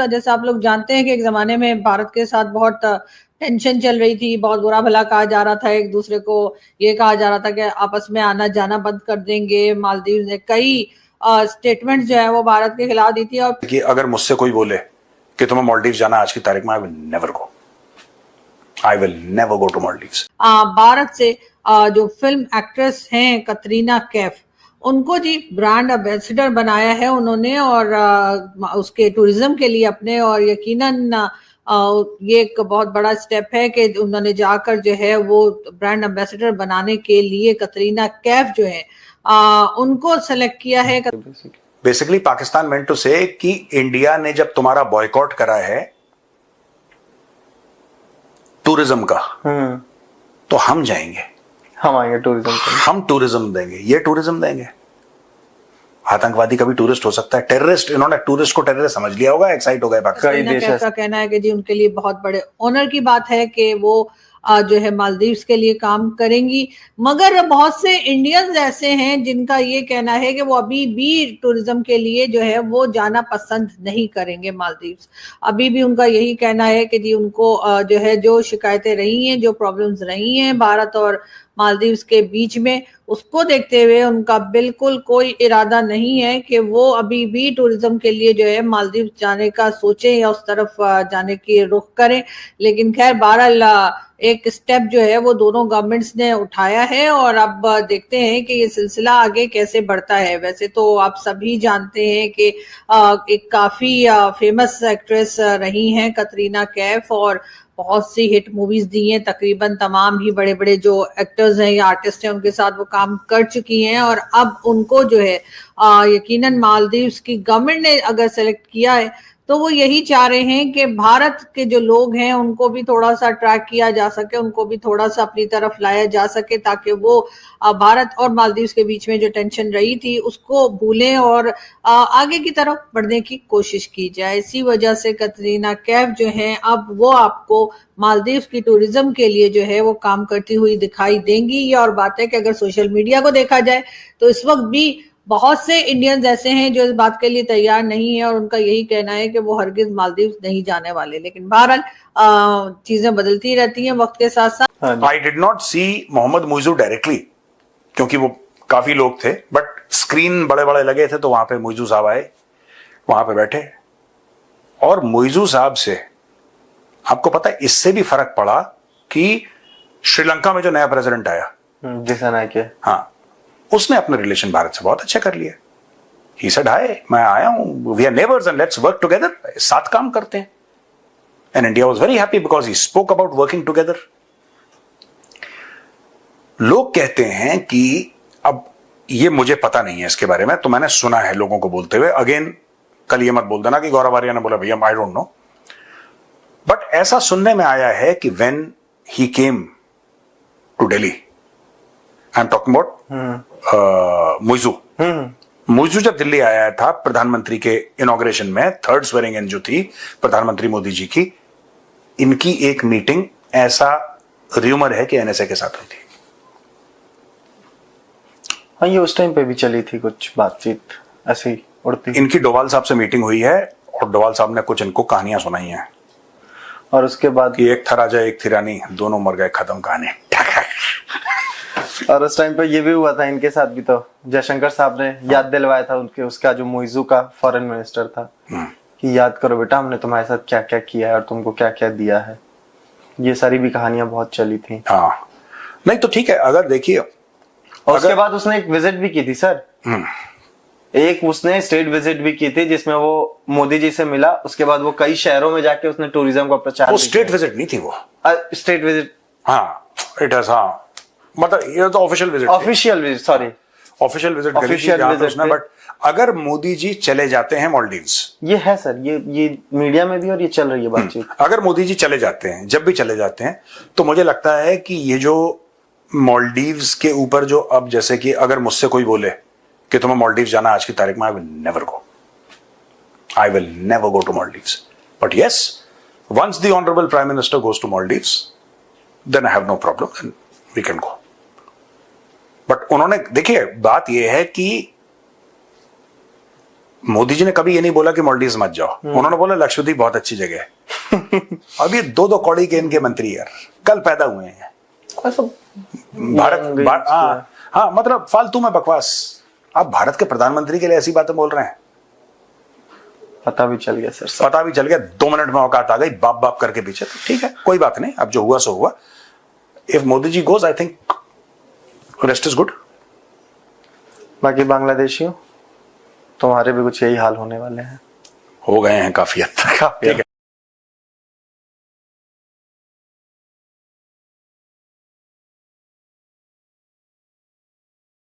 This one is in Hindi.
जैसा आप लोग जानते हैं कि एक जमाने में भारत के साथ बहुत टेंशन चल रही थी, बहुत बुरा भला कहा जा रहा था एक दूसरे को। ये कहा जा रहा था कि आपस में आना जाना बंद कर देंगे। मालदीव ने कई स्टेटमेंट जो है वो भारत के खिलाफ दी थी। और कि अगर मुझसे कोई बोले कि तुम्हें मालदीव जाना आज की तारीख में, I will never go to Maldives. Bharat से जो फिल्म एक्ट्रेस हैं कतरीना कैफ, उनको जी ब्रांड एम्बेसडर बनाया है उन्होंने, और उसके टूरिज्म के लिए अपने। और यकीनन ये एक बहुत बड़ा स्टेप है कि उन्होंने जाकर जो है वो ब्रांड एम्बेसडर बनाने के लिए कतरीना कैफ जो है उनको सेलेक्ट किया है। बेसिकली पाकिस्तान मेंट टू से कि इंडिया ने जब तुम्हारा बॉयकॉट करा है टूरिज्म का, तो हम जाएंगे, हम आएंगे टूरिज्म को, हम टूरिज्म देंगे, ये टूरिज्म देंगे। आतंकवादी कभी टूरिस्ट हो सकता है, टेररिस्ट, इन्होंने टूरिस्ट को टेररिस्ट समझ लिया होगा, एक्साइट हो गए पाकिस्तान। का कहना है कि जी उनके लिए बहुत बड़े ऑनर की बात है कि वो जो है मालदीव्स के लिए काम करेंगी। मगर बहुत से इंडियंस ऐसे हैं जिनका ये कहना है कि वो अभी भी टूरिज्म के लिए जो है वो जाना पसंद नहीं करेंगे मालदीव्स। अभी भी उनका यही कहना है कि जी उनको जो है जो शिकायतें रही हैं, जो प्रॉब्लम्स रही हैं भारत और मालदीव्स के बीच में, उसको देखते हुए उनका बिल्कुल कोई इरादा नहीं है कि वो अभी भी टूरिज्म के लिए जो है मालदीव जाने का सोचें या उस तरफ जाने की रुख करें। लेकिन खैर बहरहाल एक स्टेप जो है वो दोनों गवर्नमेंट्स ने उठाया है, और अब देखते हैं कि ये सिलसिला आगे कैसे बढ़ता है। वैसे तो आप सभी जानते हैं कि एक काफी फेमस एक्ट्रेस रही हैं कतरीना कैफ, और बहुत सी हिट मूवीज दी हैं। तकरीबन तमाम ही बड़े बड़े जो एक्टर्स हैं या आर्टिस्ट हैं उनके साथ वो काम कर चुकी हैं, और अब उनको जो है यकीनन मालदीव्स की गवर्नमेंट ने अगर सेलेक्ट किया है तो वो यही चाह रहे हैं कि भारत के जो लोग हैं उनको भी थोड़ा सा अट्रैक्ट किया जा सके, उनको भी थोड़ा सा अपनी तरफ लाया जा सके, ताकि वो भारत और मालदीव्स के बीच में जो टेंशन रही थी उसको भूलें और आगे की तरफ बढ़ने की कोशिश की जाए। इसी वजह से कतरीना कैफ जो हैं अब वो आपको मालदीव्स की टूरिज्म के लिए जो है वो काम करती हुई दिखाई देंगी। ये और बात है कि अगर सोशल मीडिया को देखा जाए तो इस वक्त भी बहुत से इंडियंस ऐसे हैं जो इस बात के लिए तैयार नहीं है, और उनका यही कहना है कि वो हरगिज मालदीव नहीं जाने वाले। लेकिन बहरहाल चीजें बदलती रहती हैं वक्त के साथ साथ। I did not see Mohamed Muizzu directly, क्योंकि वो काफी लोग थे, बट स्क्रीन बड़े बड़े लगे थे, तो वहां पे मुइजू साहब आए, वहां पे बैठे, और मुइजू साहब से आपको पता है इससे भी फर्क पड़ा कि श्रीलंका में जो नया प्रेसिडेंट आया दिसानायके, हाँ, उसने अपने रिलेशन भारत से बहुत अच्छा कर लिया। He said, "Hi, मैं आया हूं, we are neighbors and let's work together, साथ काम करते हैं." And India was very happy because he spoke about working together. लोग कहते हैं कि अब ये मुझे पता नहीं है इसके बारे में, तो मैंने सुना है लोगों को बोलते हुए, अगेन कल ये मत बोल देना कि गौरव आर्या ने बोला, भैया आई डोंट नो, बट ऐसा सुनने में आया है कि when he came to Delhi, I'm talking about Muizzu, Muizzu जब दिल्ली आया था प्रधानमंत्री के इनॉग्रेशन में, थर्ड स्वेरिंग इन जो थी प्रधानमंत्री मोदी जी की, इनकी एक मीटिंग ऐसा र्यूमर है कि एनएसए के साथ हुई थी। हाँ, ये उस टाइम पे भी चली थी कुछ बातचीत ऐसी उड़ती। इनकी डोवाल साहब से मीटिंग हुई है, और डोवाल साहब ने कुछ इनको कहानियां सुनाई हैं, और उसके बाद कि एक था राजा एक थी रानी, दोनों मर गए, खत्म कहानी। और उस टाइम पे ये भी हुआ था इनके साथ भी, तो जयशंकर साहब ने याद दिलवाया था उनके, उसका जो मुइजू का फॉरेन मिनिस्टर था, कि याद करो बेटा हमने तुम्हारे साथ क्या क्या किया है और तुमको क्या क्या दिया है। ये सारी भी कहानियां बहुत चली थी। हाँ, नहीं तो ठीक है, अगर देखिए, और उसके बाद उसने एक विजिट भी की थी सर, एक उसने स्टेट विजिट भी की थी जिसमें वो मोदी जी से मिला। उसके बाद वो कई शहरों में जाके उसने टूरिज्म का प्रचार। वो स्टेट विजिट नहीं थी, वो स्टेट विजिट, हाँ इट इज, हाँ मतलब ये तो official visit, official visit, sorry official visit, but अगर मोदी जी चले जाते हैं मालदीव्स, ये है सर, ये मीडिया में भी और ये चल रही है बातचीत, अगर मोदी जी चले जाते हैं, जब भी चले जाते हैं, तो मुझे लगता है कि ये जो मालदीव्स के ऊपर जो अब, जैसे कि अगर मुझसे कोई बोले कि तुम्हें मालदीव्स जाना आज की तारीख में, I will never go to Maldives, but yes, once the honourable prime minister goes to Maldives, then I have no problem, then we can go. बट उन्होंने, देखिए बात यह है कि मोदी जी ने कभी ये नहीं बोला कि मालदीव्स मत जाओ, उन्होंने बोला लक्षद्वीप बहुत अच्छी जगह है। अब ये दो कौड़ी के इनके मंत्री यार कल पैदा हुए हैं भारत हाँ मतलब फालतू में बकवास। आप भारत के प्रधानमंत्री के लिए ऐसी बातें बोल रहे हैं। पता भी चल गया सर, पता भी चल गया, 2 मिनट में औकात आ गई बाप बाप करके पीछे। तो ठीक है कोई बात नहीं, अब जो हुआ सो हुआ। If Modi ji goes I think rest is good. बाकी बांग्लादेशियों तुम्हारे भी कुछ यही हाल होने वाले हैं, हो गए हैं काफी हद तक।